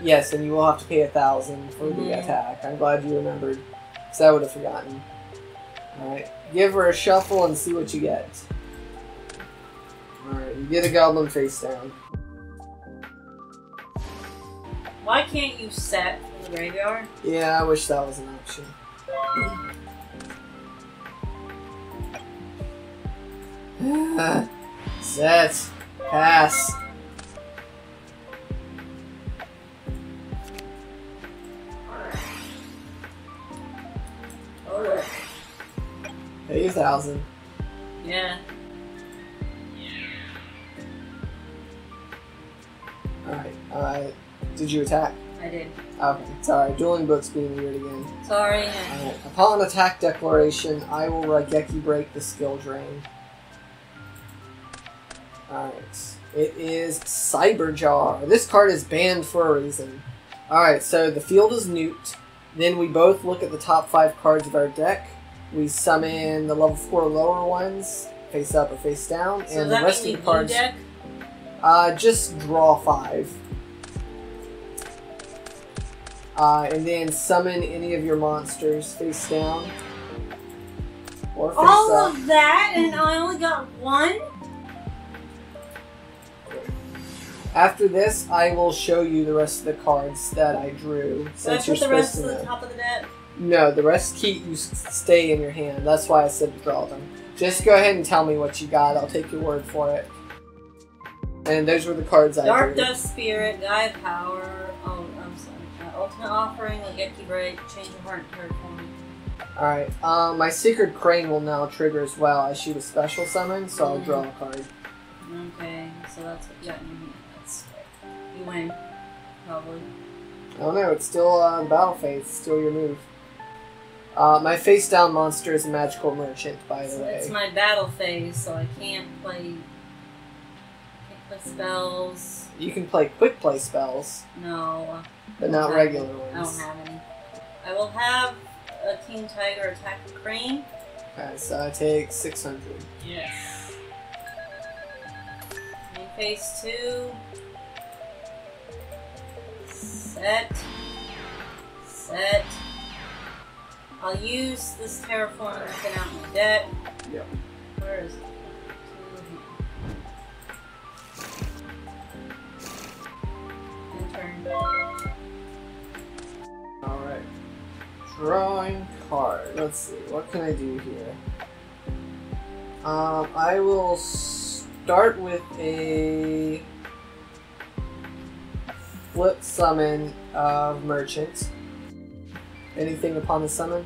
Yes, and you will have to pay 1,000 for the attack. I'm glad you remembered, because I would have forgotten. Alright, give her a shuffle and see what you get. Alright, you get a goblin face down. Why can't you set from the graveyard? Yeah, I wish that was an option. Set. Pass. Oh. Pay 1,000. Yeah. Alright, did you attack? I did. Okay, sorry. Dueling book's being weird again. Sorry. Alright, upon attack declaration, I will Raigeki break the skill drain. Alright, it is Cyberjar. This card is banned for a reason. Alright, so the field is nuked. Then we both look at the top 5 cards of our deck. We summon the level 4 lower ones, face up or face down, So and the rest of the cards. Deck? Just draw 5. And then summon any of your monsters face down. Or face All up. of that, and I only got 1? After this, I will show you the rest of the cards that I drew. So I Since you're put the rest supposed to to the know. top of the deck? No, the rest stay in your hand. That's why I said to draw them. Just go ahead and tell me what you got. I'll take your word for it. And those were the cards I drew. Dark Dust Spirit, Guy of Power, Ultimate Offering, Raigeki Break, Change of Heart, Terraforming. Alright, my Secret Crane will now trigger as well. I shoot a special summon, so I'll draw a card. Okay, so that's what you got in your hand. That's you win, probably. I don't know, it's still battle phase, it's still your move. My face down monster is a magical merchant, by the way. It's my battle phase, so I can't play spells. You can play quick play spells. No. But not regular I ones. don't have any. I will have a King Tiger attack the crane. Okay, so I take 600. Yes. Main phase 2. Set. Set. I'll use this terraforming to get out my deck. Yep. Where is it? And turn. Alright. Drawing card. Let's see, what can I do here? I will start with a flip summon of Merchant. Anything upon the summon?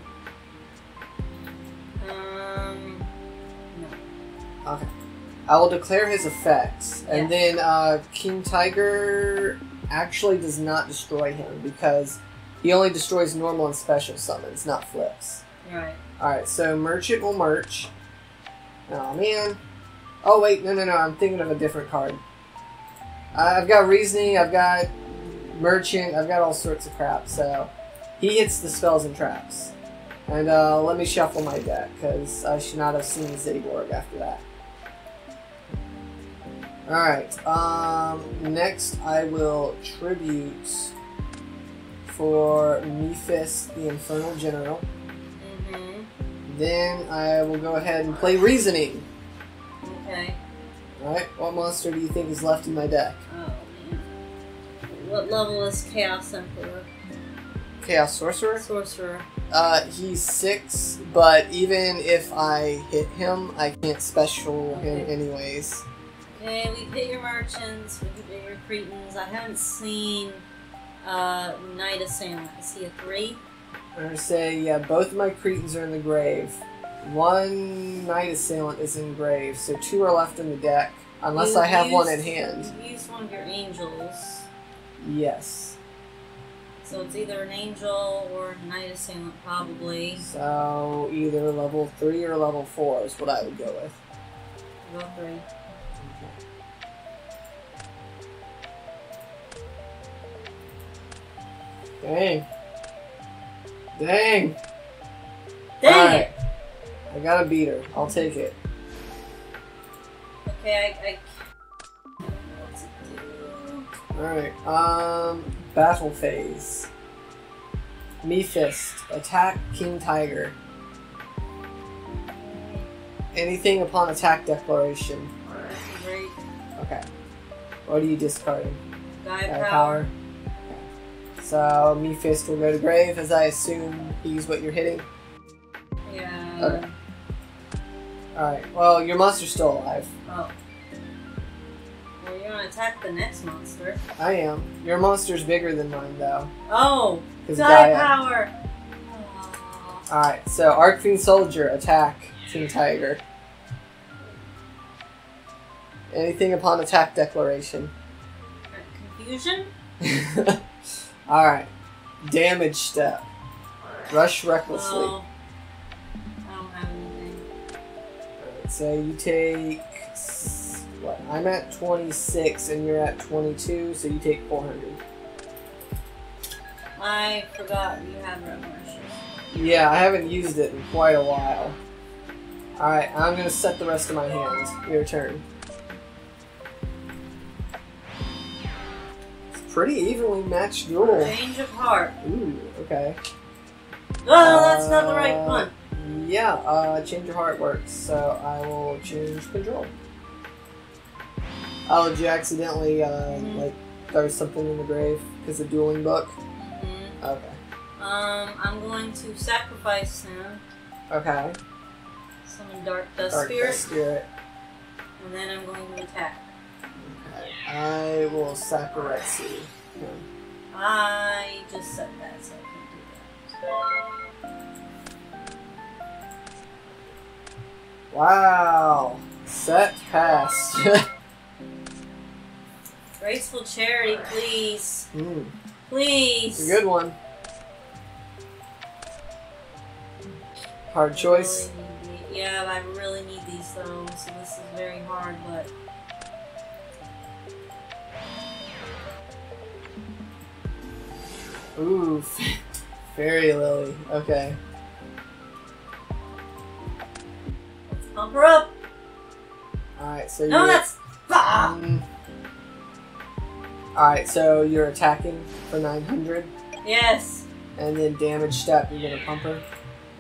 No. Okay. I will declare his effects, and Yeah. then King Tiger actually does not destroy him because he only destroys normal and special summons, not flips. Right. Alright, so Merchant will merch. Oh man. Oh wait, no, I'm thinking of a different card. I've got Reasoning, I've got Merchant, I've got all sorts of crap, so he hits the spells and traps. And let me shuffle my deck, because I should not have seen Zaborg after that. Alright, next I will tribute for Mephis, the Infernal General. Then I will go ahead and play Reasoning. Okay. Alright, what monster do you think is left in my deck? Oh man. What level is Chaos Emperor? Chaos Sorcerer? Sorcerer. He's 6, but even if I hit him, I can't special him anyways. Okay, we've hit your merchants, we've hit your cretins. I haven't seen Knight Assailant. Is he a 3? I'm gonna say, yeah, both of my cretins are in the grave. One Knight Assailant is in grave, so 2 are left in the deck, unless I have one in hand. You used one of your angels. Yes. So it's either an angel or a Knight Assailant, probably. So either level 3 or level 4 is what I would go with. Go 3. Dang. Dang! Dang Alright. it! I got a beater. I'll take it. Okay, I don't know what to do. Alright, battle phase. Mephist, attack King Tiger. Anything upon attack declaration. Great. Okay. What are you discarding? Guy of Power. Okay. so Fist will go to grave, as I assume he's what you're hitting. Yeah. Okay. Alright, well, your monster's still alive. Oh. Well, you're gonna attack the next monster. I am. Your monster's bigger than mine, though. Oh! Die Die power! Oh. Alright, so Arcfiend Soldier, attack King Tiger. Anything upon attack declaration. Confusion? Alright. Damage step. Rush recklessly. Oh. I don't have anything. Alright, so you take... what? I'm at 26 and you're at 22, so you take 400. I forgot you have Reborn. Yeah, I haven't used it in quite a while. Alright, I'm gonna set the rest of my hands. Your turn. Pretty evenly matched duel. Change of heart. Ooh, okay. Oh, that's not the right one. Yeah, change of heart works, so I will change control. Oh, did you accidentally, like, throw something in the grave because of dueling book? Mm-hmm. Okay. I'm going to sacrifice him. Okay. Summon Dark Dust Dark Spirit. Dust Spirit. And then I'm going to attack. Okay. I will sacrifice you. Okay. I just said that, so I can't do that. Wow. Set pass. Graceful Charity, please. Mm. Please. It's a good one. Hard choice. Yeah, I really need these though, so this is very hard, but... Ooh, Fairy Lily. Okay. Let's pump her up! Alright, so No, you're... that's... Alright, so you're attacking for 900. Yes. And then damage step, you're gonna pump her.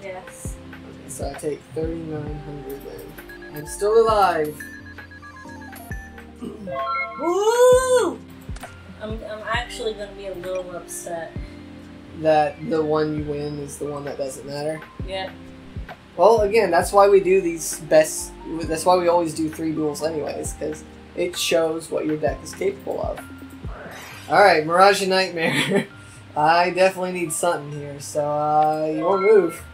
Yes. Okay, so I take 3,900 then. I'm still alive. Woo! I'm actually gonna be a little upset. That the one you win is the one that doesn't matter. Yeah. Well, again, that's why we do these best... That's why we always do 3 duels anyways, because it shows what your deck is capable of. Alright, Mirage and Nightmare. I definitely need something here, so your move.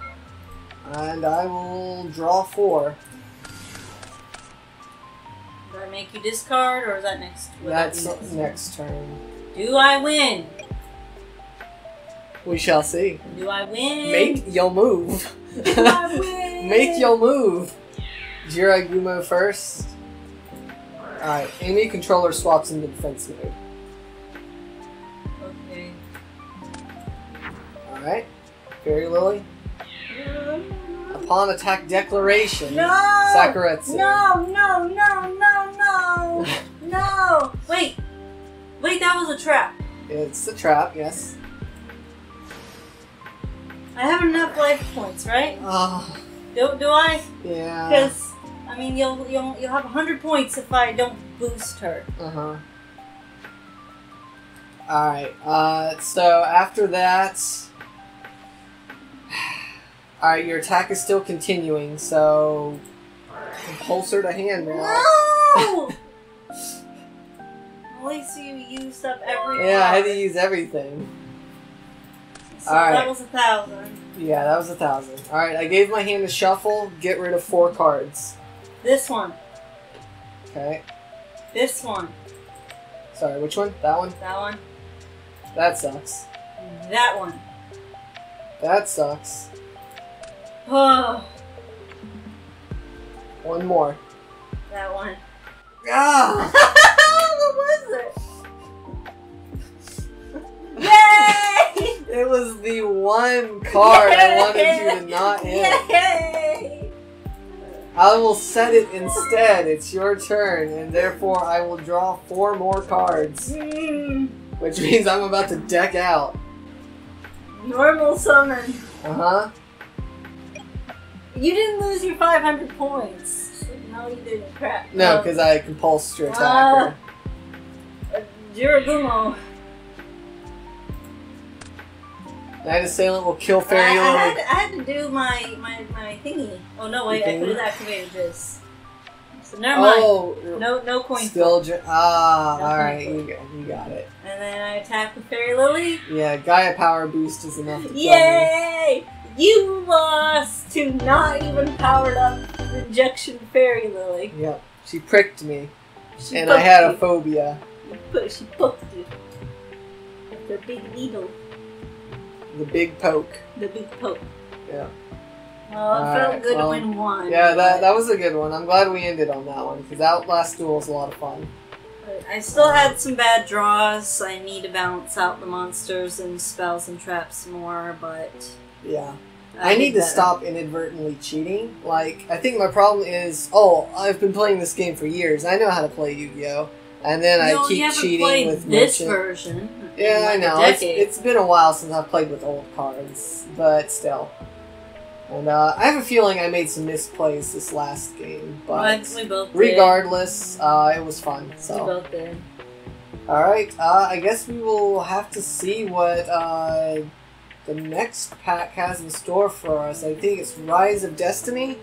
And I will draw 4. Do I make you discard, or is that next? That's next turn. Do I win? We shall see. Do I win? Make your move. Do I win? Make your move. YuGiOh first. Alright, enemy controller swaps into defense mode. Okay. Alright. Fairy Lily. Upon attack declaration. No! Sakaretsu. No, no, no, no, no! No! Wait! Wait, that was a trap. It's a trap, yes. I have enough life points, right? Oh, Do I? yeah. Because, I mean, you'll have 100 points if I don't boost her. Uh-huh. Alright, so after that... Alright, your attack is still continuing, so... Pulse her to hand now. No! At least you used up every Yeah, I had card. to use everything. So Alright. that was 1,000. Yeah, that was 1,000. Alright, I gave my hand a shuffle, get rid of 4 cards. This one. Okay. This one. Sorry, which one? That one? That one. That sucks. That one. That sucks. Oh, One more. that one. Ah! What was it? Yay! It was the one card I wanted you to not hit. Yay! I will set it instead. It's your turn, and therefore I will draw 4 more cards. Which means I'm about to deck out. Normal summon. Uh-huh. You didn't lose your 500 points. No, you didn't. Crap. No, because I compulsed your attacker. YuGiOh. Night Assailant will kill Fairy Lily. I had to do my thingy. Oh no, wait, I could have activated this. So never mind. Oh, no coin. Still, no alright, you got it. And then I attack with Fairy Lily. Yeah, Gaia Power Boost is enough to Yay! You lost to not even powered up Injection Fairy Lily. Yep, she pricked me. And I had a phobia. She poked you. With her big needle. The big poke. The big poke. Yeah. Well, it felt good to win one. Yeah, that was a good one. I'm glad we ended on that one, because Outlast Duel was a lot of fun. I still had some bad draws. I need to balance out the monsters and spells and traps more, but... Yeah. I need to stop inadvertently cheating. Like, I think my problem is, I've been playing this game for years. I know how to play Yu-Gi-Oh! And then I keep cheating with this Merchant. Version. Yeah, I know. It's been a while since I've played with old cards, but still. And I have a feeling I made some misplays this last game, but we both did. Regardless, it was fun. So. We both did. Alright, I guess we will have to see what the next pack has in store for us. I think it's Rise of Destiny.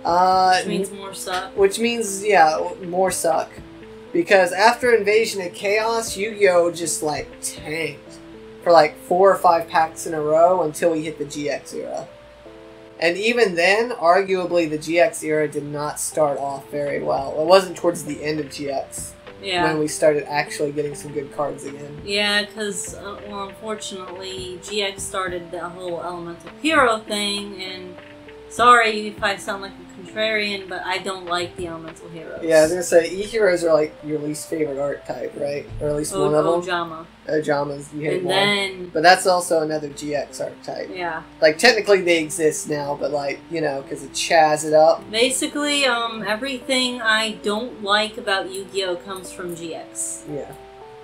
Which means more suck. Which means, yeah, more suck. Because after Invasion of Chaos, Yu-Gi-Oh! Just like tanked for like 4 or 5 packs in a row until we hit the GX era. And even then, arguably the GX era did not start off very well. It wasn't towards the end of GX. Yeah. When we started actually getting some good cards again. Yeah, because, well, unfortunately, GX started the whole Elemental Hero thing, and sorry if I sound like a contrarian, but I don't like the Elemental Heroes. Yeah, I was going to say, E-Heroes are like your least favorite archetype, right? Or at least one of them. Ojama. Ojamas, you hate and more. then... But that's also another GX archetype. Yeah. Like, technically they exist now, but like, you know, because it chaz it up. Basically, everything I don't like about Yu-Gi-Oh! Comes from GX. Yeah.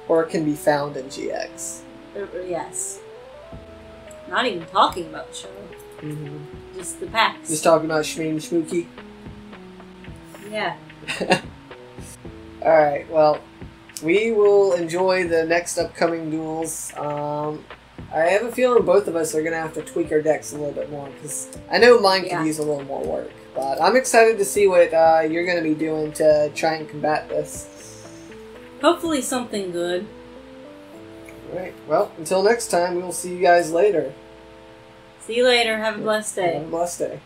Or it can be found in GX. Yes. Not even talking about the show. Mm-hmm. Just the packs. Just talking about Shmeen Shmooky? Yeah. Alright, well, we will enjoy the next upcoming duels. I have a feeling both of us are going to have to tweak our decks a little bit more, because I know mine could use a little more work. But I'm excited to see what you're going to be doing to try and combat this. Hopefully something good. Alright, well, until next time, we will see you guys later. See you later. Have a blessed day. Have a blessed day.